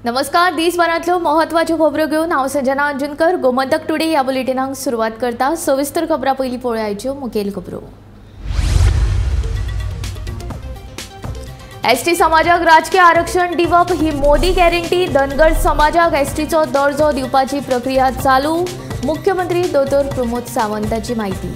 नमस्कार, दिसभरांतल्यो महत्वाच्यो खबरो घेवन हांव संजना अंजुनकर गोमंतक टुडे ह्या बुलेटिनाक सुरवात करता। सविस्तर खबरां पयलीं पळोवया आयच्यो मुखेल खबरो। एसटी समाजाक राजकीय आरक्षण दिवप ही मोदी गॅरंटी। धनगर समाजाक एसटीचो दर्जो दिवपाची प्रक्रिया चालू। मुख्यमंत्री दोतोर प्रमोद सावंताची माहिती।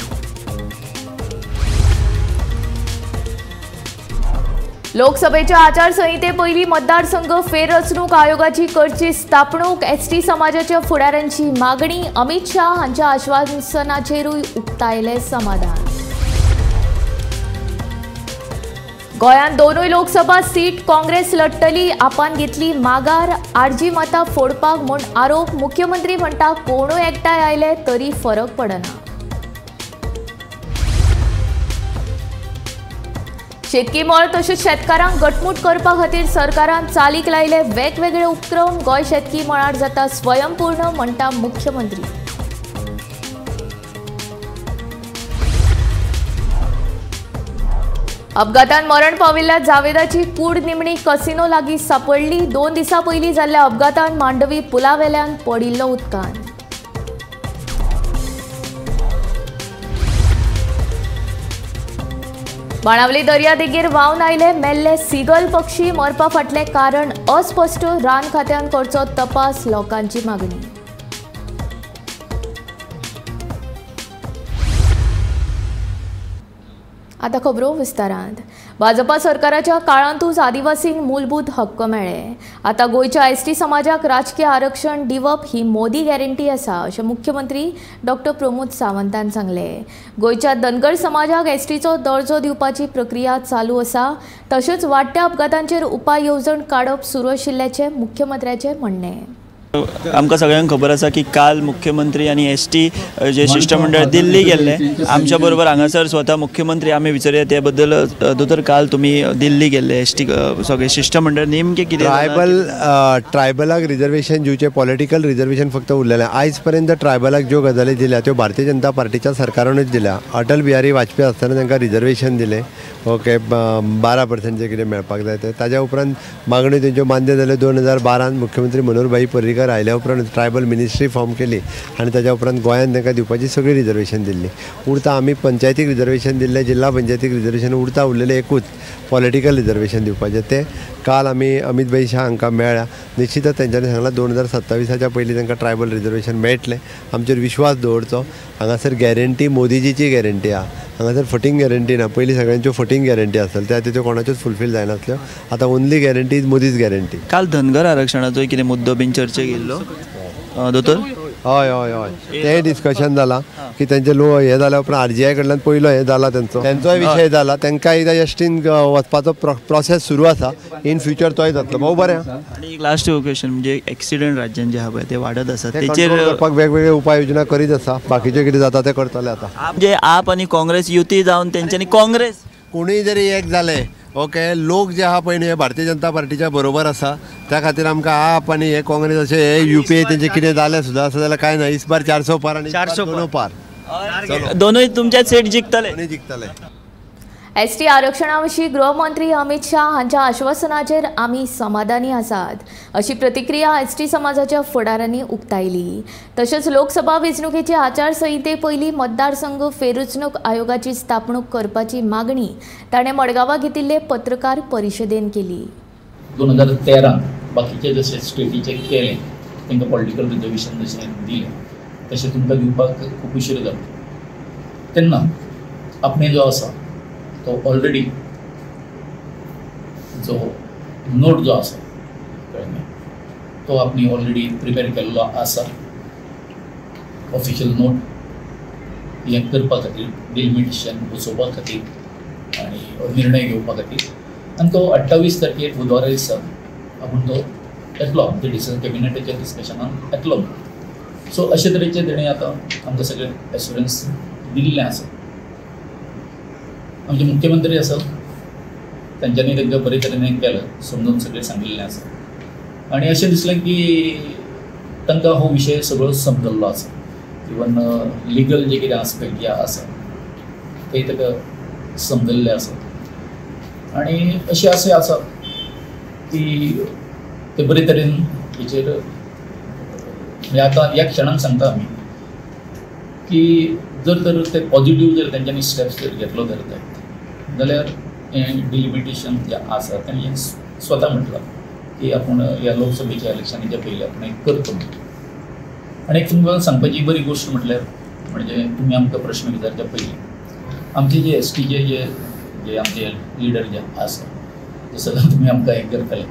लोकसभेच्या आचारसंहिते पयलीं मतदारसंघ फेररचणूक आयोगाची करची स्थापणूक। एसटी समाजाच्या फुडाऱ्यांची मागणी। अमित शाह हांच्या आश्वासनाचेरूय उक्तायले समाधान। गोंयांत दोनूय लोकसभा सीट काँग्रेस लढटली। आपान घेतली माघार। आरजी मतां फोडपाक म्हूण आरोप। मुख्यमंत्री म्हणटा कोणूय एकठांय आयले तरी फरक पडना। शेतकी मळ तशेंच शेतकारांक घटमूट करपा खातीर सरकारान चालीक लायले वेगवेगळे उपक्रम। गोंय शेतकी मळार जाता स्वयंपूर्ण म्हणटा मुख्यमंत्री। अपघातान मरण पाविल्ल्या जावेदाची कूड निमणी कसिनो लागीं सांपडली। 2 दिसां पयलीं जाल्ल्या अपघातान मांडवी पुलावेल्यान पडिल्लो उदकान। बाणावली दर्या देगेर व्हांवन आयले मेल्ले सिगल पक्षी। मरपा फाटलें कारण अस्पश्ट। रान खात्यान करचो तपास, लोकांची मागणी। आता खबरो विस्तारांत। भाजपा सरकाराच्या काळांतूच आदिवासींक मूलभूत हक्क मेळ्ळे। आता गोंयच्या एसटी समाजाक राजकीय आरक्षण दिवप ही मोदी गॅरंटी आसा अशें मुख्यमंत्री डॉक्टर प्रमोद सावंतान सांगले। गोंयच्या धनगर समाजाक एसटीचो दर्जो दिवपाची प्रक्रिया चालू आसा। तशेंच वाडट्या अपघातांचेर उपाय येवजण काडप सुरू आशिल्ल्याचें मुख्यमंत्र्याचें म्हणणें। आमकां सगळ्यांक खबर आसा की काल मुख्यमंत्री आनी एसटी जे शिष्टमंडळ दिल्ली गेल्ले। आमच्या बरोबर हांगासर स्वता मुख्यमंत्री आमी विचारया त्या बद्दल। दोतोर काल तुमी दिल्ली गेल्ले एसटी सगळे शिष्टमंडळ नेमके कितें ट्रायबलाक रिजर्वेशन दिवचे पॉलिटिकल रिजर्वेशन फक्त उरलेलें। आयज पर्यंत ट्रायबलाक ज्यो गजाली दिल्या त्यो भारतीय जनता पार्टीच्या सरकारानूच दिल्या। अटल बिहारी वाजपेयी आसतना तांकां रिजर्वेशन दिलें, ओके 12% जे कितें मेळपाक जाय तें। ताज्या उपरांत मागण्यो तेंच्यो मान्य जाल्यो। 2012 मुख्यमंत्री मनोहरभाई पर्रीकर आयल्या उपरांत ट्रायबल मिनिस्ट्री फॉर्म केली आनी ताज्या उपरांत गोंयांत तांकां दिवपाची सगळी रिजर्वेशन दिल्ली। उरता आमी पंचायतीक रिजर्वेशन दिल्लें, जिल्हा पंचायतीक रिजर्वेशन उरता उरलेलें एकूच पॉलिटिकल रिजर्वेशन दिवपाचें। तें काल आमी अमित भाई शाह हांकां मेळ्ळ्या। निश्चितच तेंच्यांनी सांगलां 2027च्या पयलीं तांकां ट्रायबल रिजर्वेशन मेळटलें। आमचेर विश्वास दवरचो। हांगासर गॅरंटी मोदीजीची गॅरंटी आहा। हांगासर फटींग गॅरंटी ना। पयलीं सगळ्यांच्यो फटींग गॅरंटी आसताल्यो त्यो कोणाच्योच फुलफील जायनासल्यो। आतां ओन्ली गॅरंटी इज मोदीच गॅरंटी। काल धनगर आरक्षणाचो कितें मुद्दो बीन चर्चेक येयल्लो दोतोर? हय हय हय तें डिस्कशन जालां की तेंचे हे जाल्या उपरांत आरजीआय कडल्यान पयलो हे जाला तेंचोय विशय जाला। तांकां एकदां एसटीन वचपाचो प्रोसेस सुरू आसा। इन फ्युचर तोय जातलो। भोव बरें। आनी एक लास्ट क्वेश्चन म्हणजे एक्सिडेंट राज्यान जे आहा पळय ते वाडत आसा, तेचेर वेगवेगळे उपाय योजना करीत आसा। बाकीचे कितें जाता ते करतले आतां। म्हणजे आप आनी काँग्रेस युती जावन तेंच्यांनी काँग्रेस कोणूय जरी एक जाले, ओके, लोक जे आहा पळय न्ही हे भारतीय जनता पार्टीच्या बरोबर आसा। त्या खातीर आमकां आप आनी हे काँग्रेस अशें हे युपीए तेंचें कितें जालें सुद्दां आसा जाल्यार कांय ना। इस बार 400 पार आनी 400 पार दोनूय तुमच्याच सेट जिखतले। एसटी आरक्षणाविशीं गृहमंत्री अमित शाह हांच्या आश्वासनाचेर आमी समाधानी आसात अशी प्रतिक्रिया एसटी समाजाच्या फुडाऱ्यांनी उक्तायली। तशेंच लोकसभा वेंचणुकेचे आचारसंहिते पयलीं मतदारसंघ फेररचणूक आयोगाची स्थापणूक करपाची मागणी ताणें मडगांवां घेतिल्ले पत्रकार परिशदेन केली। 2013 बाकीचे जशें स्टेटीचे केलें तांकां पॉलिटिकल रिजर्वेशन जशें दिलें तशें तुमकां दिवपाक खूब उशीर जालो। तेन्ना आपणे जो आसा तो ऑलरेडी जो नोट जो आसा कळ्ळें तो आपणी ऑलरेडी प्रिपेर केल्लो आसा। ऑफिशियल नोट हें करपा खातीर डिलिमिटेशन बसोवपा खातीर आनी निर्णय घेवपा खातीर आनी तो 28 तारखेक बुधवारा दिसा आपूण तो येतलो आमच्या डिसिजन कॅबिनेटाच्या डिस्कशनान येतलो। सो अशे तरेचे तेणें आतां आमकां सगळें एश्युरन्स दिल्लें आसा। आमचे मुख्यमंत्री आसा तांच्यांनी तांकां बरे तरेन केलं, समजून सगळें सांगिल्लें आसा आनी अशें दिसलें की तांकां हो विशय सगळो समजल्लो आसा। इवन लिगल जे कितें आस्पेक्ट जे आसा ते ताका समजल्ले आसा आणि अशी असे आसा की ते बरे तरेन हेचेर म्हणजे आता ह्या क्षणाक सांगता आमी की जर तर ते पॉझिटिव्ह जर तेंच्यांनी स्टेप्स जर घेतलो धरतात जाल्यार हें डिलिमिटेशन जें आसा तेणें स्वता म्हटलां की आपूण ह्या लोकसभेच्या इलेक्शनाच्या पयलीं आपण हें करतो. आनी एक तुमकां सांगपाची बरी गोश्ट म्हटल्यार म्हणजे तुमी आमकां प्रश्न विचारच्या पयलीं आमचे जे एसटीचे जे आमचे लिडर जे आसा ते सगळं तुमी आमकां हें करतले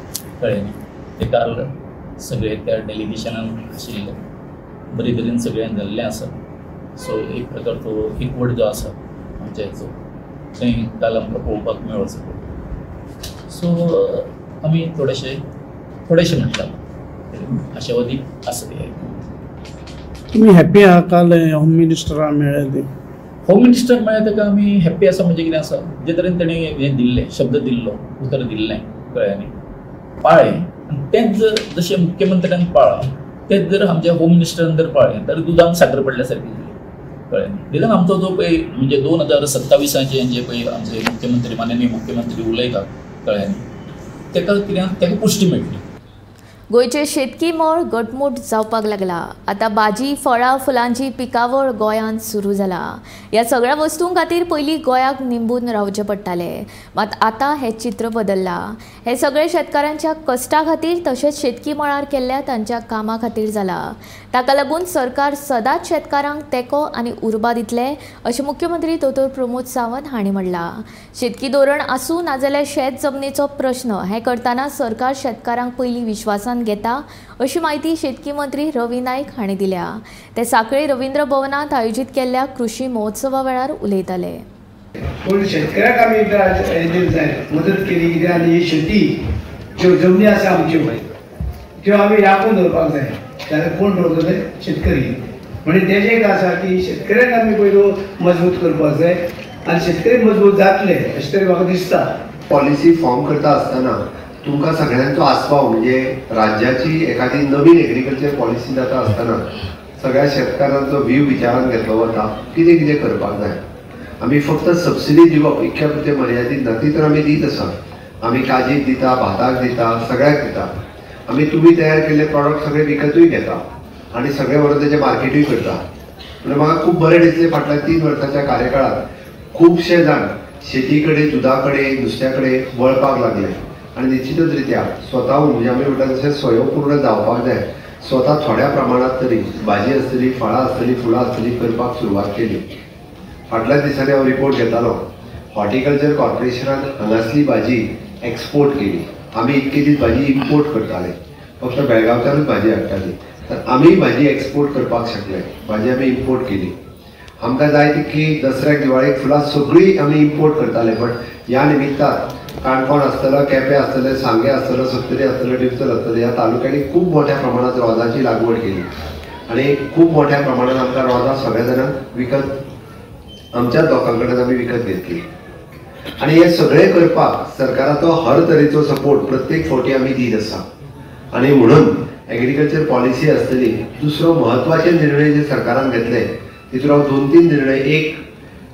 कळ्ळें न्ही. ते काल सगळे त्या डेलिगेशनान आशिल्ले बरे तरेन सगळ्यांक जाल्लें आसा. सो एक प्रकार तो एकवट जो आसा आमच्या हेचो थंय काल आमकां पळोवपाक मेळ्ळो सगळो. सो आमी थोडेशे म्हणटा आशावादी आसा ते. तुम्ही हॅपी आहात? काल होम मिनिस्टराक मेळ्ळे ते. होम मिनिस्टर मेळ्ळे ताका आमी हॅप्पी आसा म्हणजे कितें आसा जे तरेन तेणें हें दिल्लें शब्द दिल्लो उतर दिल्लें कळ्ळें न्ही पाळ्ळें आनी तेंच जर जशें मुख्यमंत्र्यान पाळ्ळें तेंच जर आमच्या होम मिनिस्टरान जर पाळ्ळें तर दुदान साखर पडल्या सारकी जाली कळ्ळें न्ही. देखून आमचो जो पळय म्हणजे 2027 जे पळय आमचे मुख्यमंत्री माननीय मुख्यमंत्री उलयता कळ्ळें न्ही तेका पुष्टी मेळटली. गोंयचे शेतकी मळ घटमूट जावपाक लागला. आतां भाजी फळां फुलांची पिकावळ गोंयांत सुरू जाला. ह्या सगळ्या वस्तूं खातीर पयलीं गोंयाक निंबून रावचें पडटालें, मात आतां हें चित्र बदल्लां. हे सगळे शेतकारांच्या कश्टा खातीर तशेंच शेतकी मळार केल्ल्या तांच्या कामा खातीर जाला. ताका लागून सरकार सदांच शेतकारांक तेंको आनी उर्बा दितले अशें मुख्यमंत्री दोतोर प्रमोद सावंत हांणी म्हणलां. शेतकी धोरण आसूं नाजाल्यार शेत जमनीचो प्रश्न हें करतना सरकार शेतकारांक पयलीं विश्वासान घेता अशी माहिती शेतकी मंत्री रवी नाईक हांणी दिल्या. ते सांखळी रवींद्र भवनांत आयोजीत केल्ल्या कृषी महोत्सवा वेळार उलयताले. पण शेतकऱ्याक आमी मदत केली कित्याक आनी ही शेती ज्यो जमनी आसा आमच्यो त्यो आमी राखून दवरपाक जाय जाल्यार कोण दवरतले? शेतकरी. म्हणजे तेजें एक आसा की शेतकऱ्याक आमी पयलो मजबूत करपाक जाय आनी शेतकरी मजबूत जातले अशें तरी म्हाका दिसता. पॉलिसी फॉर्म करता आसतना तुमकां सगळ्यांचो आस्पाव म्हणजे राज्याची एखादी नवीन एग्रीकल्चर पॉलिसी जाता आसतना सगळ्या शेतकारांचो व्ह्यू विचारान घेतलो वता कितें कितें करपाक जाय. आमी फक्त सबसिडी दिवप इतक्या पुरते मर्यादीत ना, ती तर आमी दीत आसा. आमी काजीक दिता, भाताक दिता, सगळ्याक दिता. आमी तुमी तयार केल्ले प्रॉडक्ट सगळे विकतूय घेता आनी सगळे व्हरून तेजें मार्केटूय करता. म्हणजे म्हाका खूब बरें दिसलें फाटल्या 3 वर्साच्या कार्यकाळात खुबशे जाण शेती कडेन, दुधा कडेन, नुस्त्या कडेन वळपाक लागले आनी निश्चितच रित्या स्वताहून म्हणजे आमी म्हणटा तशें स्वयंपूर्ण जावपाक जाय. स्वता थोड्या प्रमाणात तरी भाजी आसतली, फळां आसतली, फुलां आसतली करपाक सुरवात केली. फाटल्या दिसांनी हांव रिपोर्ट घेतालो हॉर्टिकल्चर कॉर्पोरेशनान हांगासली भाजी एक्सपोर्ट केली. आमी इतके दीस भाजी इम्पोर्ट करताले, फक्त बेळगांवच्यानूच भाजी हाडटाली. तर आमी भाजी एक्सपोर्ट करपाक शकले, भाजी आमी इम्पोर्ट केली. आमकां जाय तितकी दसऱ्याक दिवाळेक फुलां सगळीं आमी इम्पोर्ट करताले, बट ह्या निमित्तान काणकोण आसतलो, केपें आसतलें, सांगे आसतलो, सत्तरी आसतलो, डिवचल आसतलो, ह्या तालुक्यांनी खूब मोठ्या प्रमाणात रोजांची लागवड केली आनी खूब मोठ्या प्रमाणात आमकां रोजां सगळ्या जाणांक विकत आमच्याच लोकां कडेन आमी विकत घेतली. आनी हे सगळें करपाक सरकाराचो हर तरेचो सपोर्ट प्रत्येक फावटी आमी दीत आसा. आनी म्हणून एग्रीकल्चर पॉलिसी आसतली. दुसरो म्हत्वाचे निर्णय जे सरकारान घेतले तितून हांव 2-3 निर्णय. एक,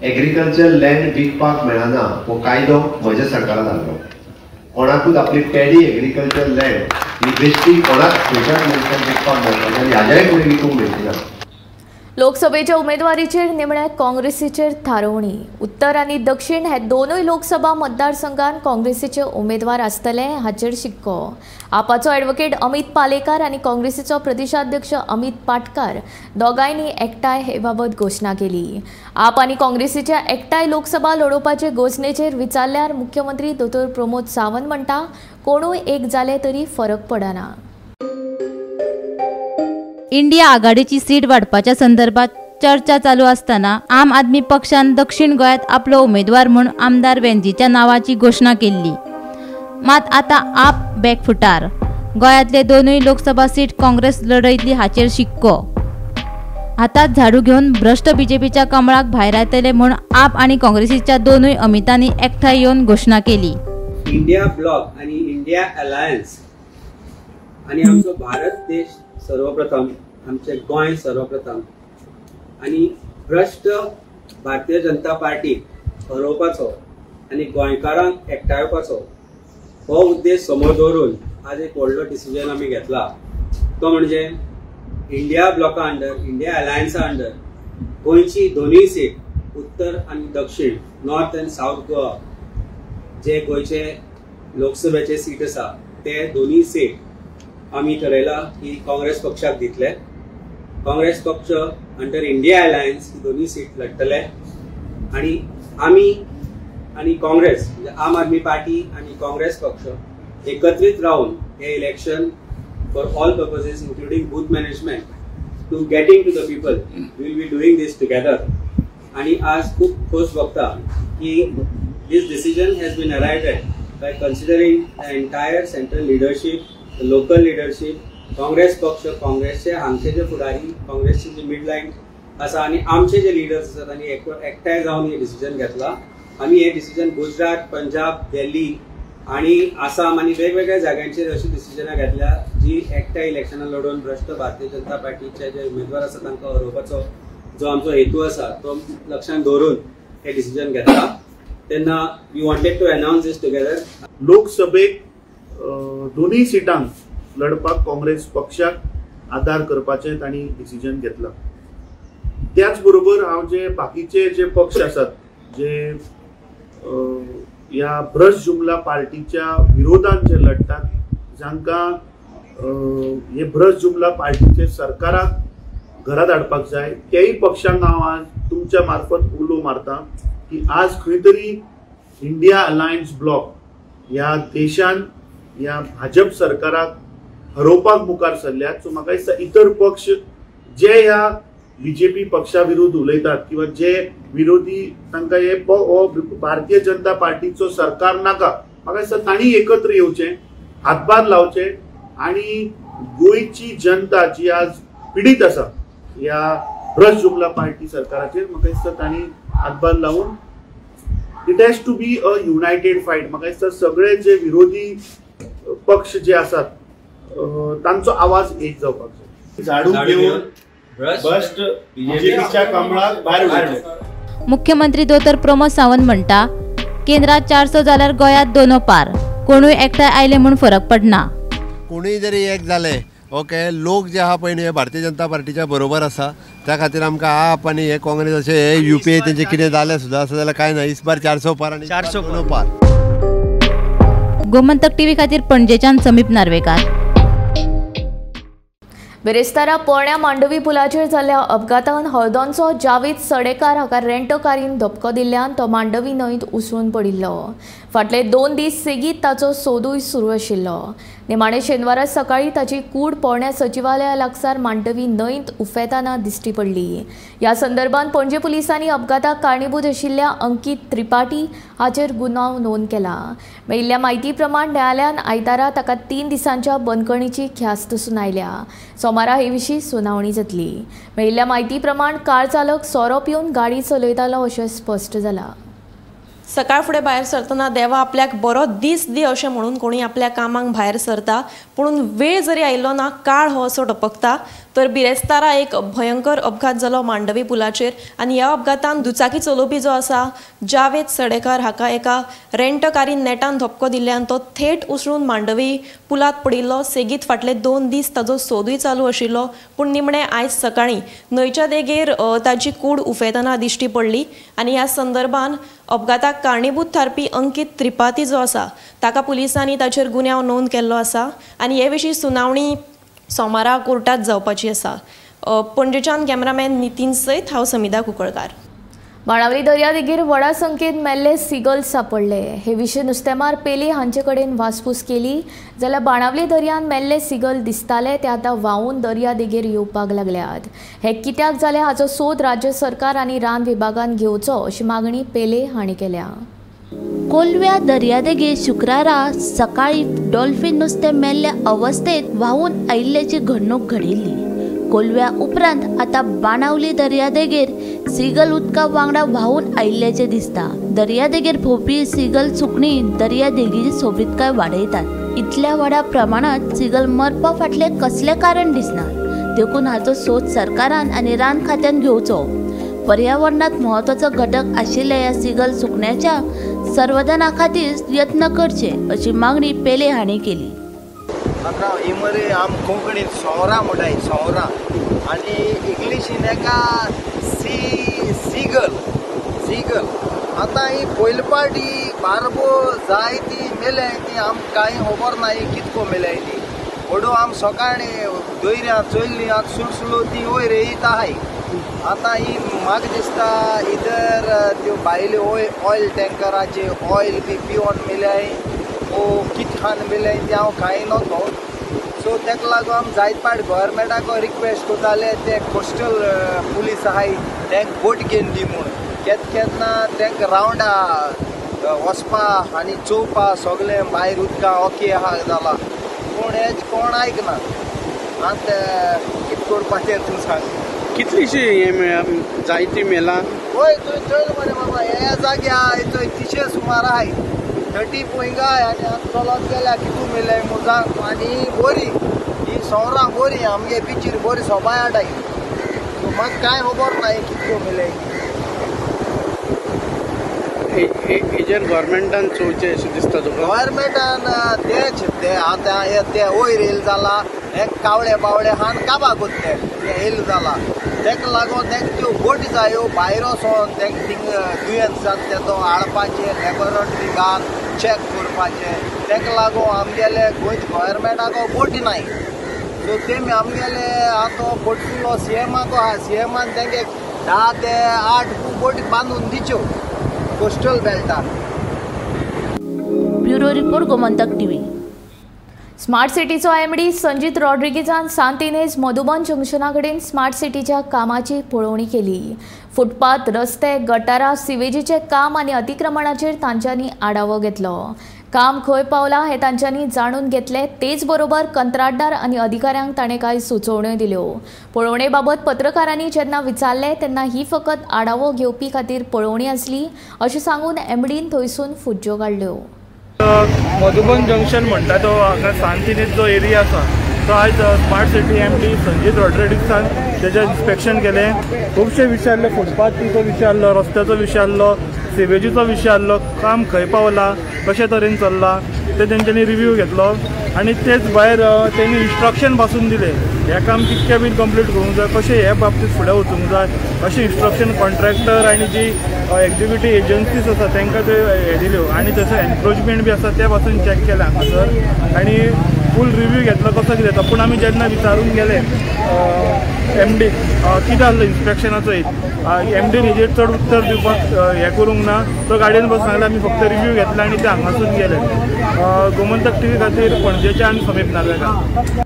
एग्रीकल्चर लँड विकपाक मेळना हो कायदो म्हज्या सरकारान हाडलो. कोणाकूच आपली पॅडी एग्रीकल्चर लँड ही बेश्टी कोणाक खंयच्याच मनशाक विकपाक मेळटली आनी हाज्याय फुडें विकूंक मेळची ना. लोकसभेच्या उमेदवारीचेर निमण्याक काँग्रेसीचेर थारोवणी. उत्तर आनी दक्षिण हे दोनूय लोकसभा मतदारसंघात काँग्रेसीचे उमेदवार आसतले हाचेर शिक्को. आपाचो ॲडव्होकेट अमित पालेकार आनी काँग्रेसीचो प्रदेशाध्यक्ष अमित पाटकार दोगांयनी एकठांय हे बाबत घोशणा केली. आप आनी काँग्रेसीच्या एकठांय लोकसभा लडोवपाचे घोशणेचेर विचारल्यार मुख्यमंत्री दोतोर प्रमोद सावंत म्हणटा कोणूय एक जाले तरी फरक पडना. इंडिया आघाडीची सीट वाडपाच्या संदर्भात चर्चा चालू असताना आम आदमी पक्षान दक्षिण गोंयांत आपलो उमेदवार म्हूण आमदार वेंजीच्या नावाची घोशणा केल्ली. मात आता आप बॅकफुटार. गोंयांतले दोनूय लोकसभा सीट काँग्रेस लढयतली हाचेर शिक्को. हातात झाडू घेवन भ्रष्ट बीजेपीच्या कमळाक भायर येतले म्हूण आप आनी काँग्रेसीच्या दोनूय अमितांनी एकठांय येवन घोशणा केली. इंडिया ब्लॉक आणि इंडिया अलायन्स आणि आमचो भारत देश सर्वप्रथम, आमचे गोंय सर्वप्रथम आणि भ्रष्ट भारतीय जनता पार्टीक हरोवपाचो आणि गोंयकारांक एकठांयवपाचो हो उद्देश समोर दवरून आज एक व्हडलो डिसिजन आमी घेतला तो म्हणजे इंडिया ब्लॉका अंडर, इंडिया अलायन्सा अंडर गोंयची दोनूय सीट उत्तर आनी दक्षिण, नॉर्थ आनी साऊथ गोवा जे गोंयचे लोकसभेचे सीट आसा ते दोनूय सीट आमी ठरयला की काँग्रेस पक्षाक दितले. काँग्रेस पक्ष अंडर इंडिया अलायन्स ही दोनूय सीट लढतले आणि आमी आणि काँग्रेस म्हणजे आम आदमी पार्टी आणि काँग्रेस पक्ष एकत्रित राहून हे election for all purposes including booth management to getting to the people we will be doing this together. आणि आज खूप खोस बघता की this decision has been arrived at by considering the entire central leadership, the local leadership, Congress पक्ष, काँग्रेसचे हांगचे जे फुडारी, काँग्रेसची जी मिडलाईन आसा आणि आमचे जे लिडर्स आसात आणि एकठांय जावन हे डिसिजन घेतला. आम्ही हे डिसिजन गुजरात, पंजाब, दिल्ली आणि आसाम आणि वेगवेगळ्या जाग्यांचेर अशी डिसिजनां घेतल्या जी एकठांय इलेक्शनां लढोवन भ्रष्ट भारतीय जनता पार्टीचे जे उमेदवार आसा तांकां हरोवपाचो जो आमचो हेतू आसा तो लक्षांत दवरून हे डिसिजन घेतला. तेन्ना we wanted to announce this together. लोकसभेक दोनूय सिटांक लढपाक काँग्रेस पक्षाक आदार करपाचें तांणी डिसिजन घेतला. त्याच बरोबर हांव जे बाकीचे जे पक्ष आसात जे या भ्रष्ट जुमला पार्टीच्या विरोधात जे लढतात, जांकां हे भ्रष्ट जुमला पार्टीचे सरकाराक घरा धाडपाक जाय, त्याही पक्षांक हांव आज तुमच्या मार्फत उलो मारता की आज खंय तरी इंडिया अलायन्स ब्लॉक ह्या देशान ह्या भाजप सरकाराक हरोवपाक मुखार सरल्यात. सो म्हाका दिसता इतर पक्ष जे ह्या बीजेपी पक्षा विरुद्ध उलयतात किंवा जे विरोधी तांकां हे भारतीय जनता पार्टीचो सरकार नाका, म्हाका दिसता तांणी एकत्र येवचे, हातभार लावचे आणि गोंयची जनता जी आज पीडित आसा ह्या भ्रष्ट जुमला पार्टी सरकाराचेर म्हाका दिसता तांणी हातभार लावून it has to be a united fight. म्हाका दिसता सगळे जे विरोधी पक्ष जे आसात तांचो आवाज एक जावपाक जाय. झाडू घेवन भ्रष्ट बीजेपीच्या कमळाक भायर उडयले. मुख्यमंत्री दोतर प्रमोद सावंत म्हणटा केंद्रात 400 जाल्यार गोंयांत 2 पार, कोणूय एकठांय आयले म्हूण फरक पडना. कोणूय जरी एक जाले ओके, लोक जे आहा पळय न्ही भारतीय जनता पार्टीच्या बरोबर आसा, त्या खातीर आमकां आप आनी हे काँग्रेस अशें हे UPA तेंचे कितें जालें सुद्दां आसा जाल्यार कांय ना. इस बार 400 पार आनी 400 पार. गोमंतक टीव्ही खातीर पणजेच्यान समीप नार्वेकार. बेरेस्तारा पोरण्या मांडवी पुलाचेर जाल्ल्या अपघातान हळदोणचो जावेद सडेकार हाका रेंटो कारीन धपको दिल्ल्यान तो मांडवी न्हंयत उसळून पडिल्लो. फाटले 2 दीस सेगीत ताचो सोदूय सुरू आशिल्लो. निमाणे शेनवारा सकाळी ताची कूड पोरण्या सचिवालया लागसार मांडवी न्हंयत उफेताना दिश्टी पडली. ह्या संदर्भात पणजे पुलिसांनी अपघाताक कारणीभूत आशिल्ल्या अंकीत त्रिपाठी हाचेर गुन्हो नोंद केला. मेळिल्ल्या म्हायती प्रमाण न्यायालयान आयतारा ताका 3 दिसांच्या बंदखणीची ख्यास्त सुनायल्या. सोमारा हे विशीं सुनावणी जातली. मेळिल्ल्या म्हायती प्रमाण कार चालक सोरो पिवन गाडी चलयतालो अशें स्पश्ट जालां. सकाळ फुडें भायर सरतना देवा आपल्याक बरो दीस दी अशें म्हणून कोणी आपल्या कामाक भायर सरता, पूण वेळ जरी आयिल्लो ना काळ हो असो टपकता. तर बिरेस्तारा एक भयंकर अपघात जालो मांडवी पुलाचेर आनी ह्या अपघातान दुचाकी चलोवपी जो आसा जावेद सडेकार हाका एका रेंट कारीन नेटान धपको दिल्ल्यान तो थेट उसळून मांडवी पुलात पडिल्लो. सेगीत फाटले 2 दीस ताजो सोदूय चालू आशिल्लो, पूण निमणे आयज सकाळीं न्हंयच्या देगेर ताची कूड उफेताना दिश्टी पडली. आनी ह्या संदर्भान अपघाताक कारणीभूत थारपी अंकीत त्रिपाठी जो आसा ताका पुलिसांनी ताचेर गुन्यांव नोंद केल्लो आसा आनी हे विशीं सुनावणी सोमारा कोर्टात जावपाची आसा. पणजेच्यान कॅमेरामॅन नितीन सयत हांव समिधा कुंकळकार. बाणावली दर्यादेगेर व्हडा संख्येन मेल्ले सिगल्स सापडले. हे विशीं नुस्तेमार पेले हांचे कडेन वासपूस केली जाल्यार बाणावली दर्यान मेल्ले सिगल दिसताले ते आतां व्हांवून दर्यादेगेर येवपाक लागल्यात. हे कित्याक जालें हाचो सोद राज्य सरकार आनी रान विभागान घेवचो अशी मागणी पेले हांणी केल्या. कोलव्या दर्यादेगेर शुक्रारा सकाळी डॉल्फिन नुस्तें मेल्ल्या अवस्थेत व्हांवून आयिल्ल्याची घडणूक घडिल्ली. कोलव्या उपरांत आता बाणावली दर्यादेगेर सिगल उदका वांगडा व्हांवून आयिल्ल्याचें दिसता. दर्यादेगेर भोंवपी सिगल सुकणी दर्यादेगेची सोबीतकाय वाडयतात. इतल्या व्हडा प्रमाणात सिगल मरपा फाटलें कसलें कारण दिसना. देखून हाचो सोद सरकारान आनी रान खात्यान घेवचो. पर्यावरणात महत्वाचो घटक आशिल्ल्या ह्या सिगल सुकण्याच्या संवर्धना खातीर यत्न करचे अशी मागणी पेले हांणी केली. आतां ही मरे आम कोंकणीन सोवरां म्हणटाय सोवरां आनी इंग्लिशीन एका सीगल आतां ही पयली पाटी बारबो जाय ती मेले ती आमकां कांय खबर ना कितको मेले ती ओडू आम सकाळी दोयऱ्या चोयल्ली आतां सुळसुळो ती वयर येता हाय आतां ही म्हाका दिसता इधर त्यो भायले ऑयल टँकराचे ऑयल बी पिवन मेल्याय ओ कित खान मेल्याय ते हांव कांय नोतो सो तेका लागून आमी जायत पाट गोवोरमेंटाक रिक्वेस्ट कोताले ते कोस्टल पुलीस आहाय तांकां बोट घेवन दी म्हूण केन्ना तांकां रावंडा वचपा आनी चोवपा सगळें भायर उदका ओके आहा जाला पूण हेज कोण आयकना आतां कितें करपाचें तूं सांग कितलीशी जायती मेला होय थंय चल मरे बाबा ह्या जाग्यार थंय 300 सुमार आहाय 30 पयंगाय आनी आतां चलत गेल्यार कितू मेले मुजांक आनी बरी ही सोवरां बरी आमगे बिचीर बरी सोबाय आडाय सो म्हाका कांय खबर ना कितको मेले हेजेर गव्हर्मेंटान चोवचें अशें दिसता तुका गव्हर्मेंटान तेच ते आतां ते वयर येयले जाला हे कावळे बावळे हान काबा कोत्ते ते येयले जाला तेका लागून तांकां त्यो बोटी जायो भायर वचोन तांकां थिंग दुयेंस जाता तो हाडपाचें लॅबोरेटरी घाल चॅक करपाचें तेका लागून आमगेले गोंयच्या गव्हर्मेंटाको बोटी नाय सो तेमी आमगेले आतां पोर्टफुलो सीएमाको आहा सीएमान तांगे 10 ते 8 बोटी बांदून दिच्यो कोस्टल बेल्टार bureau report Gomantak TV smart सिटीचो एमडी संजीत रॉड्रिगीजान सांत इनेज मधुबन जंक्शना कडेन स्मार्ट सिटीच्या कामाची पळोवणी केली फुटपाथ रस्ते गटारां सिवेजीचे काम आनी अतिक्रमणाचेर तांच्यांनी आढावो घेतलो काम खंय पावला हे तांच्यांनी जाणून घेतले तेच बरोबर कंत्राटदार आनी अधिकाऱ्यांक ताणें कांय सुचोवण्यो दिल्यो पळोवणे बाबत पत्रकारांनी जेन्ना विचारले तेन्ना ही फकत आढावो घेवपी खातीर पळोवणी आसली अशें सांगून एमडीन थंयसून फुज्यो काडल्यो मधुबन जंक्शन म्हणटा तो हांगा सांत इनेज जो एरिया आसा तो आयज स्मार्ट सिटी एमडी संजीत रॉड्रिगीजान तेजें इन्स्पेक्शन केलें खुबशे विशय आहले फुटपाथचो विशय आहलो रस्त्याचो विशय आहलो सिवेजीचो विशय आहलो काम खंय पावला कशे तरेन चल्ला ते तेंच्यांनी रिव्यू घेतलो आनी तेच भायर तेणी इन्स्ट्रक्शन पासून दिले हें काम कितकें बीन कंप्लीट करूंक जाय कशें हे बाबतींत फुडें वचूंक जाय अशें इन्स्ट्रक्शन कॉन्ट्रॅक्टर आनी जी एक्झिक्युटीव एजन्सीज आसा तांकां त्यो हे दिल्यो आनी तसो एनक्रोचमेंट बी आसा त्या पासून चॅक केला हांगासर आनी फूल रिव्यू घेतलो कसो कितें तो पूण आमी जेन्ना विचारून गेले एमडी कितें आहलो इन्स्पेक्शनाचो एमडीन हेजेर चड उत्तर दिवपाक हें करूंक ना तो गाडयेन बसून सांगलें आमी फक्त रिव्यू घेतला आनी ते हांगासून गेले गोमंतक टीव्ही खातीर पणजेच्या आनी समीप नार्वेकार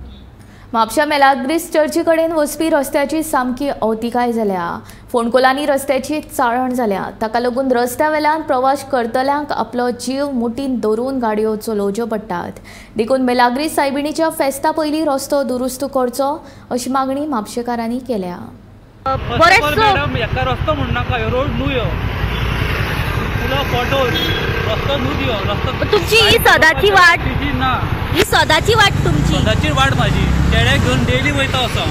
म्हापशा मेलाग्रीस चर्ची कडेन वचपी रस्त्याची सामकी अवतिकाय जाल्या फोंडकोलांनी रस्त्याची चाळण जाल्या ताका लागून रस्त्या वेल्यान प्रवास करतल्यांक आपलो जीव मुठीन दवरून गाडयो चलोवच्यो पडटात देखून मेलाग्रीस सायबिणीच्या फेस्ता पयलीं रस्तो दुरुस्त करचो अशी मागणी म्हापशेकारांनी केल्या मॅडम एका रस्तो म्हणनाका रोड न्हू यो फोटो रस्तो न्हू दियो रस्तो तुमची ही सदाची वाट ना ही सदाची वाट तुमची सदाची वाट म्हाजी चेड्याक घेवन डेली वयता असो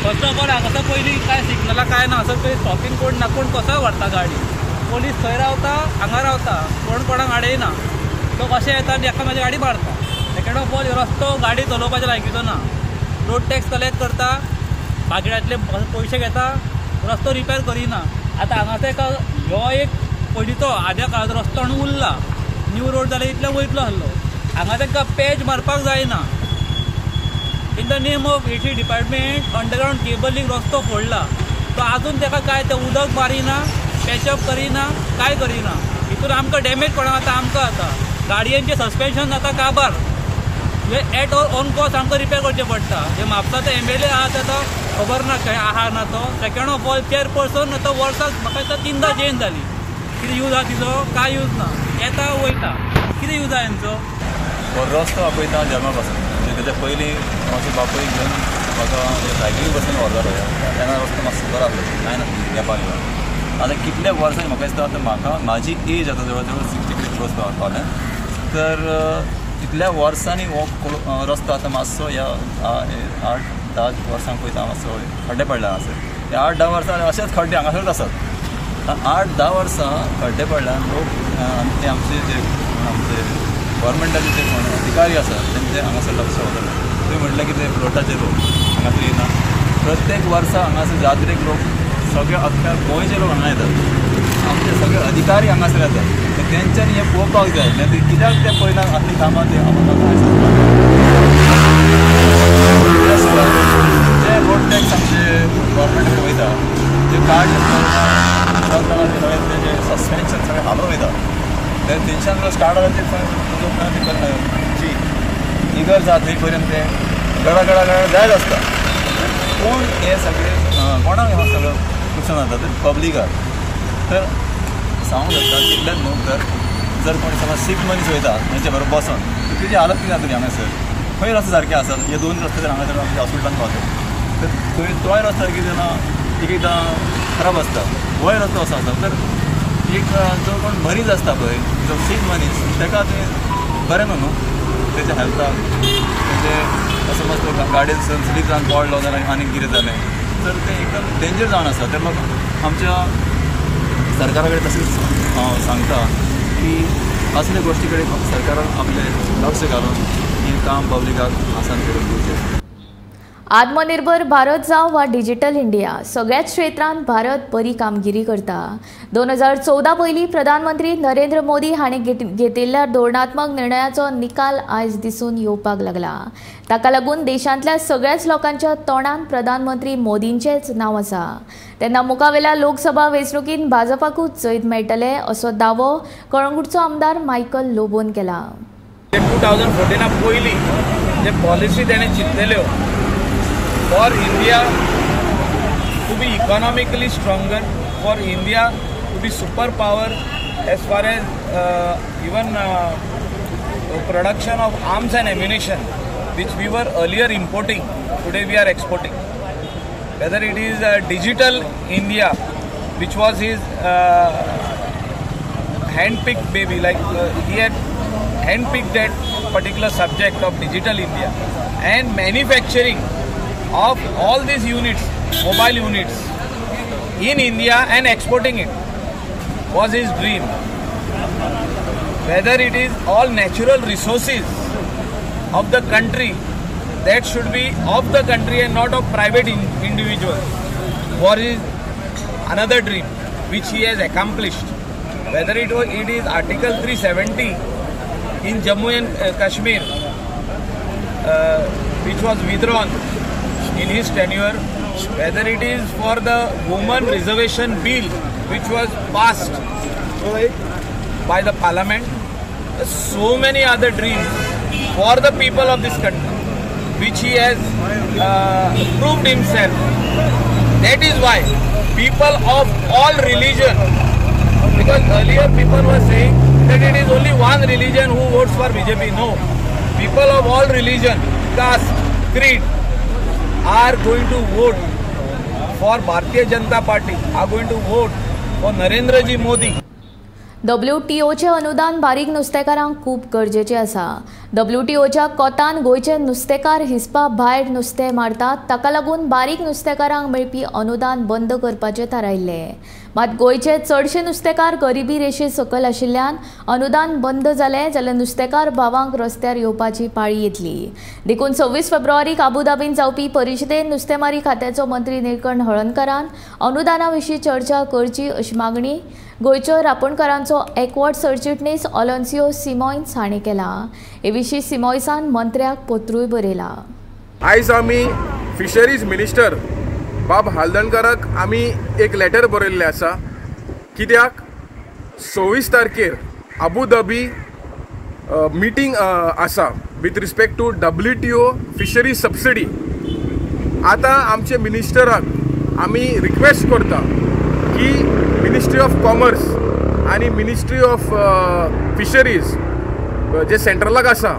फर्स्ट ऑफ ऑल हांगासर पयलीं काय सिग्नलां काय ना असो थंय स्टॉपिंग कोण ना कोण कसो व्हरता गाडी पोलीस थंय रावता हांगा रावता कोण कोणाक आडयना तो कशें येता आनी एका म्हाजी गाडी मारता सेकेंड ऑफ ऑल रस्तो गाडी चलोवपाच्या लायकीचो ना रोड टॅक्स कलेक्ट करता बागड्यांतले पयशे घेता रस्तो रिपेर करिना आतां हांगासर ह्यो एक पयलींचो आद्या काळाचो रस्तो म्हणून उरला न्यू रोड जाल्यार इतलो वयतलो आहलो हांगा तांकां पेज मारपाक जायना in the name of AC department underground cabling रस्तो फोडला तो आजून ताका काय ते उदक मारिना पॅचअप करिना काय करिना हितून आमकां डॅमेज पडना आतां आमकां जाता गाडयांचें सस्पेन्शन जाता काबार एट ऑन कॉस्ट आमकां रिपेर करचें पडटा जे म्हापसाचो MLA आहा ताका खबर ना खंय आहा ना तो सेकेंड ऑफ ऑल चेअरपर्सन तो वर्साक म्हाका दिसता 3दा चेंज जाली कितें यूज आहा तिजो काय यूज ना येता वयता कितें यूज आहा हेंचो रस्तो आपयता जमा पासून म्हणजे तेच्या पयलीं मातसो बापूय घेवन म्हाका सायकली बसून व्हरतालो तेन्ना रस्तो मातसो बरो आहलो कांय ना घेवपाक येवं आतां कितल्या वर्सांनी म्हाका दिसता आतां म्हाका म्हाजी एज आतां जवळ जवळ 60 क्रोस पावले तर इतल्या वर्सांनी हो रस्तो आतां मातसो ह्या 8-10 वर्सांक पळयता मातसो खड्डे पडले हांगासर हे 8-10 वर्सां अशेंच खड्डे हांगासरच आसात 8-10 वर्सां खड्डे पडल्यान लोक ते आमचे जे गव्हर्मेंटाचे जे कोण अधिकारी आसा तेंचे हांगासर लक्ष वचना. तुवें म्हटलें की ते फ्लोटाचे लोक हांगासर येना. प्रत्येक वर्सा हांगासर जात्रेक लोक सगळे अख्ख्या गोंयचे लोक हांगा येतात. आमचे सगळे अधिकारी हांगासर येतात. तर तेंच्यांनी हें पळोवपाक जाय. नाजाल्यार कित्याक ते पयला आपली कामां ते आमकां काय सांगतात. जे रोड टॅक्स आमचे गव्हर्मेंटाकडे वयता जे कार्ड जे सस्पेन्शन सगळें हालोवन वयता ते तेंच्यान स्टार्ट जाता जी इगर जाता थंय पर्यंत ते गडा जायत आसता. पूण हे सगळे कोणाक हे सगळं नुकसान जाता तर पब्लिकाक. तर सांगूंक शकता तितलेंच न्हू तर जर कोणी समज सीख मनीस वयता तेंचे बरोबर बसून तेजी हालत कितें जातली हांगासर. खंय रस्ते सारके आसात. हे 2 रस्ते जर हांगासर आमच्या हॉस्पिटलांत पावतात तर थंय तोय रस्तो कितें जाता एक एकदां खराब आसता. वयर रस्तो असो आसा तर एक जो कोण मरीज आसता पळय जो सीख मनीस ताका तें बरें न्हू तेच्या हेल्थाक तेजे समज तो गाडयेन स्लीप जावन पडलो जाल्यार आनीक कितें जालें तर तें एकदम डेंजर जावन आसा. तर लोक आमच्या सरकारा कडेन तशेंच सांगता की असले गोश्टी कडेन सरकारान आपलें लक्ष घालून हें काम पब्लिकाक आसान करून दिवचें. आत्मनिर्भर भारत जावं वा डिजिटल इंडिया सगळ्याच क्षेत्रांत भारत बरी कामगिरी करता. 2014 पयलीं प्रधानमंत्री नरेंद्र मोदी हांणी घेतिल्ल्या धोरणात्मक निर्णयाचो निकाल आयज दिसून येवपाक लागला. ताका लागून देशांतल्या सगळ्याच लोकांच्या तोंडांत प्रधानमंत्री मोदींचेंच नांव आसा. तेन्ना मुखावेल्या लोकसभा वेंचणुकींत भाजपाकूच जैत मेळटलें असो दावो कळंगूटचो आमदार मायकल लोबोन केला. 2014 पयलीं जे पॉलिसी तेणें चिंतलेल्यो for India to be economically stronger, for India to be superpower as far as even production of arms and ammunition, which we were earlier importing, today we are exporting. Whether it is digital India, which was his hand-picked baby, like he had hand-picked that particular subject of digital India, and manufacturing of all these units, mobile units in India and exporting it was his dream. Whether it is all natural resources of the country that should be of the country and not of private individuals was his another dream which he has accomplished. Whether it is Article 370 in Jammu and Kashmir which was withdrawn in his tenure, whether it is for the women reservation bill which was passed by the parliament, so many other dreams for the people of this country which he has proved himself. That is why people of all religion, because earlier people were saying that it is only one religion who votes for BJP. No, people of all religion, caste, creed are going to vote for Bharatiya Janata Party, are going to vote for Narendra Ji Modi. WTOचे अनुदान बारीक नुस्तेकारांक खूब गरजेचें आसा. WTOच्या कोतान गोंयचे नुस्तेकार हिसपा भायर नुस्तें मारतात, ताका लागून बारीक नुस्तेकारांक मेळपी अनुदान बंद करपाचें थारायिल्लें. मात गोंयचे चडशे नुस्तेकार गरिबी रेशे सकयल आशिल्ल्यान अनुदान बंद जालें जाल्यार नुस्तेकार भावांक रस्त्यार येवपाची पाळी येतली. देखून 26 फेब्रुवारीक आबुधाबीत जावपी परिशदेंत नुस्तेमारी खात्याचो मंत्री निळकंठ हळर्णकारान अनुदाना विशीं चर्चा करची अशी मागणी गोंयच्या रापणकारांचो एकवट सरचिटणीस ऑलन्सियो सिमॉयन्स हांणी केला. हे विशीं सिमॉयसान मंत्र्याक पत्रूय बरयला. आयज आमी फिशरीज मिनिस्टर बाब हालदणकाराक आमी एक लेटर बरयल्लें आसा. कित्याक 26 तारखेर आबुधाबी मिटींग आसा with respect to WTO fishery subsidy. आतां आमचे मिनिस्टराक आमी रिक्वेस्ट करता की मिनिस्ट्री ऑफ कॉमर्स आनी मिनिस्ट्री ऑफ फिशरीज जे सेंट्रलाक आसा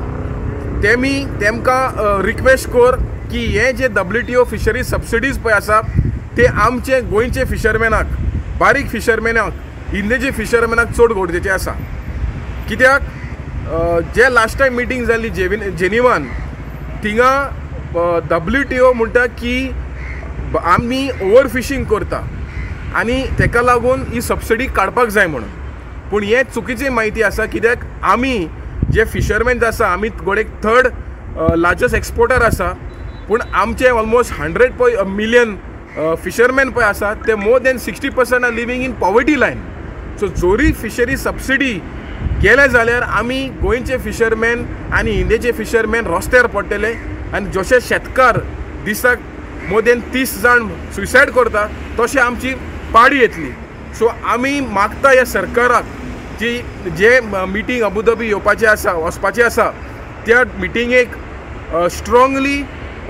तेमकां रिक्वेस्ट कर की हे जे WTO फिशरी सबसिडीज पळय आसा ते आमचे गोंयचे फिशरमॅनाक, बारीक फिशरमॅनाक, इंदेचे फिशरमॅनाक चड गरजेचे आसा. कित्याक जे लास्ट टायम मिटींग जाल्ली जेनिवान थिंगा WTO म्हणटा की आमी ओवर फिशींग करता आनी तेका लागून ही सबसिडी काडपाक जाय म्हणून. पूण हे चुकीची म्हायती आसा. कित्याक आमी जे फिशरमॅन आसा आमी गोडेक थर्ड लार्जस्ट एक्सपोर्टर आसा, पूण आमचे ऑलमोस्ट 100 मिलियन फिशरमॅन पळय आसा ते more than 60% are living in poverty line. So जोरी फिशरी सबसिडी केले जाल्यार आमी गोंयचे फिशरमॅन आनी इंडियेचे फिशरमॅन रस्त्यार पडटले आनी जशे शेतकार दिसाक मोर दॅन 30 जाण सुसायड करता तशी आमची पाडी येतली. सो आमी मागता ह्या सरकाराक जे मिटींग अबुधाबी येवपाचें आसा वचपाचें आसा त्या मिटिंगेक स्ट्रॉंगली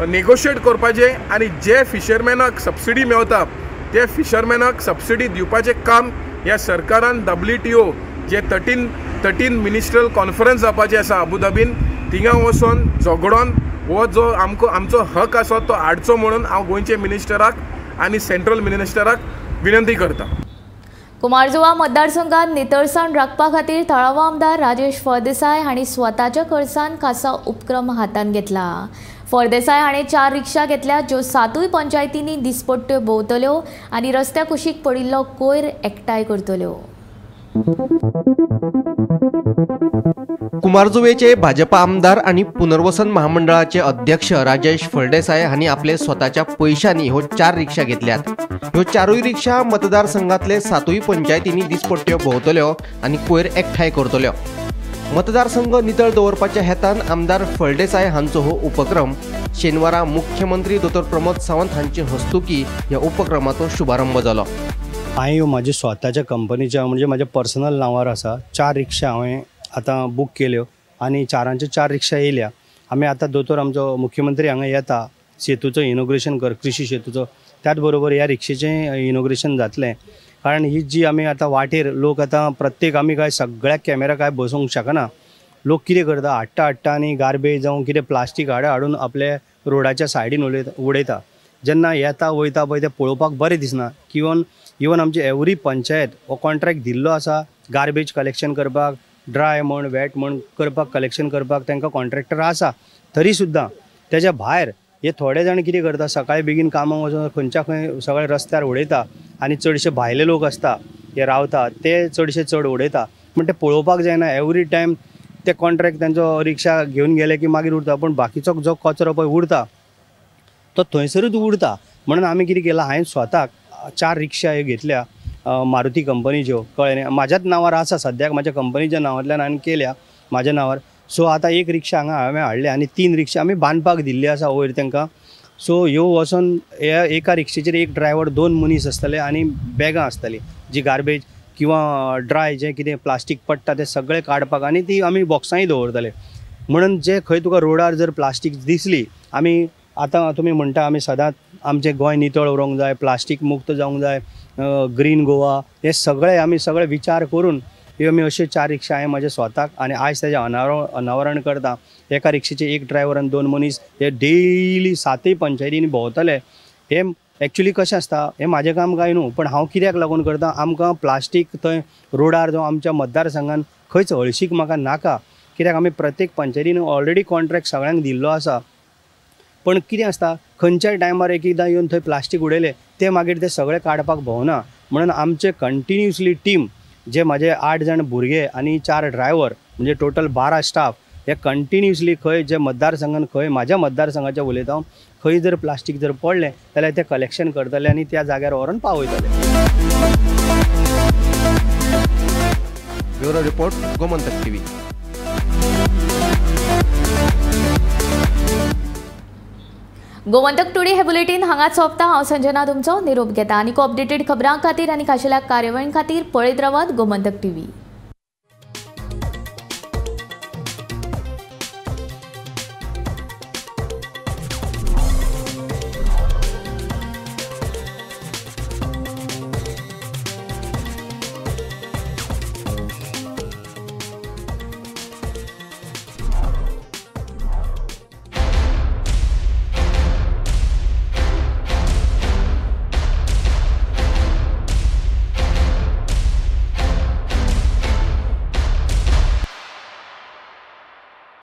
नेगोशिएट करपाचें आनी जे फिशरमॅनाक सबसिडी मेवता ते फिशरमॅनाक सबसिडी दिवपाचें काम ह्या सरकारान WTO जे 13 मिनिस्ट्रल कॉन्फरन्स जावपाचें आसा अबुधाबीन थिंगा वचोन झगडोन हो जो आमचो हक आसा तो हाडचो म्हणून हांव गोंयचे मिनिस्टराक आनी सेंट्रल मिनिस्टराक विनंती करता. कुमारजुवा मतदारसंघात नितळसाण राखपा खातीर थळावो आमदार राजेश फळदेसाय हांणी स्वताच्या खर्चान खासा उपक्रम हातान घेतला. फळदेसाय हाणें 4 रिक्षा घेतल्या ज्यो 7 पंचायतींनी दिसपट्ट्यो भोंवतल्यो आनी रस्त्या कुशीक पडिल्लो कोयर एकठांय करतल्यो. कुमारजुवेचे भाजपा आमदार आणि पुनर्वसन महामंडळाचे अध्यक्ष राजेश फळदेसाय हांणी आपले स्वताच्या पैशांनी ह्यो 4 रिक्षा घेतल्यात. ह्यो 4 रिक्षा मतदारसंघातले 7 पंचायतींनी दिसपट्ट्यो भोंवतल्यो आनी कोयर एकठांय करतल्यो. मतदारसंघ नितळ दवरपाच्या हेतान आमदार फळदेसाय हांचो हो उपक्रम शेनवारा मुख्यमंत्री दोतोर प्रमोद सावंत हांचे हस्तुकी ह्या उपक्रमाचो शुभारंभ जालो. हांवें म्हाज्या स्वताच्या कंपनीच्या म्हणजे म्हाज्या पर्सनल नांवार आसा 4 रिक्षा हांवें आतां बूक केल्यो आनी 4च्यो 4 रिक्षा येयल्या. आमी आतां दोतोर आमचो मुख्यमंत्री हांगा येता सेतूचो इनॉग्रेशन कृषी सेतूचो, त्याच बरोबर ह्या रिक्षेचें इनॉग्रेशन जातलें. कारण ही जी आमी आतां वाटेर लोक आतां प्रत्येक आमी काय सगळ्या कॅमेरा काय बसोवंक शकना. लोक कितें करता हाडटा आनी गार्बेज जावं कितें प्लास्टीक हाडून आपल्या रोडाच्या सायडीन उडयता. जेन्ना येता वयता पळय तें पळोवपाक बरें दिसना. इवन आमची एवरी पंचायत हो कॉन्ट्रॅक्ट दिल्लो आसा गार्बेज कलेक्शन करपाक, ड्राय म्हण वेट म्हण करपाक कलेक्शन करपाक तांकां कॉन्ट्रॅक्टर आसा. तरी सुद्दां तेज्या भायर हे थोडे जाण कितें करता सकाळी बेगीन कामाक वचून खंयच्या खंय सगळे रस्त्यार उडयता आनी चडशे भायले लोक आसता हे रावता ते चड उडयता. पूण ते पळोवपाक जायना. एवरी टायम ते कॉन्ट्रॅक्ट तांचो रिक्षा घेवन गेले की मागीर उरता, पूण बाकीचो जो कचरो पळय उरता तो थंयसरूच उरता. म्हणून आमी कितें केलां हांवें स्वताक 4 रिक्षा ह्यो घेतल्या मारुती कंपनीच्यो. कळ्ळें, म्हाज्याच नांवार आसा सद्याक, म्हाज्या कंपनीच्या नांवांतल्यान हांवें केल्या म्हाज्या नांवार. सो आतां 1 रिक्षा हांगा हांवें हाडल्या आनी 3 रिक्षा आमी बांदपाक दिल्ली आसा वयर तांकां. सो ह्यो वचोन एका रिक्षेचेर 1 ड्रायव्हर 2 मनीस आसतले आनी बॅगां आसतलीं जी गार्बेज किंवा ड्राय जें कितें प्लास्टीक पडटा तें सगळें काडपाक आनी ती आमी बॉक्सांनी दवरतले. म्हणून जे खंय तुका रोडार जर प्लास्टीक दिसली आमी आतां तुमी म्हणटा आमी सदांच आमचें गोंय नितळ उरोंक जाय, प्लास्टीक मुक्त जावंक जाय, ग्रीन गोवा, हे सगळे आमी सगळे विचार करून ह्यो आमी अश्यो 4 रिक्षा हांवें म्हाज्या स्वताक आनी आयज तेजें अनावरण करता. एका रिक्षेचे 1 ड्रायव्हर आनी 2 मनीस हे डेली 7 पंचायतींनी भोंवतले. हे एक्चुली कशें आसता हें म्हाजें काम काय न्हू, पण हांव कित्याक लागून करता, आमकां प्लास्टीक थंय रोडार जावं आमच्या मतदारसंघान खंयच हळशीक म्हाका नाका. कित्याक आमी प्रत्येक पंचायतीन ऑलरेडी कॉन्ट्रॅक्ट सगळ्यांक दिल्लो आसा. पण कितें आसता खंयच्याय टायमार एकदां येवन थंय प्लास्टीक उडयलें ते मागीर ते सगळे काडपाक भोवना. म्हणून आमचे कंटिन्युअसली टीम जे म्हाजे 8 जाण भुरगे आनी 4 ड्रायव्हर म्हणजे टोटल 12 स्टाफ हे कंटिन्युअसली खंय जे मतदारसंघान खंय म्हाज्या मतदारसंघाच्या उलयता खंय जर प्लास्टीक जर पडलें जाल्यार ते कलेक्शन करतले आनी त्या जाग्यार व्हरून पावयतले. Bureau report Gomantak TV. Gomantak today हे बुलेटिन हांगाच सोंपता. हांव संजना तुमचो निरोप घेता. आनीक अपडेटेड खबरां खातीर आनी खाशेल्या कार्यावळीं खातीर पळयत रावात गोमंतक टीव्ही.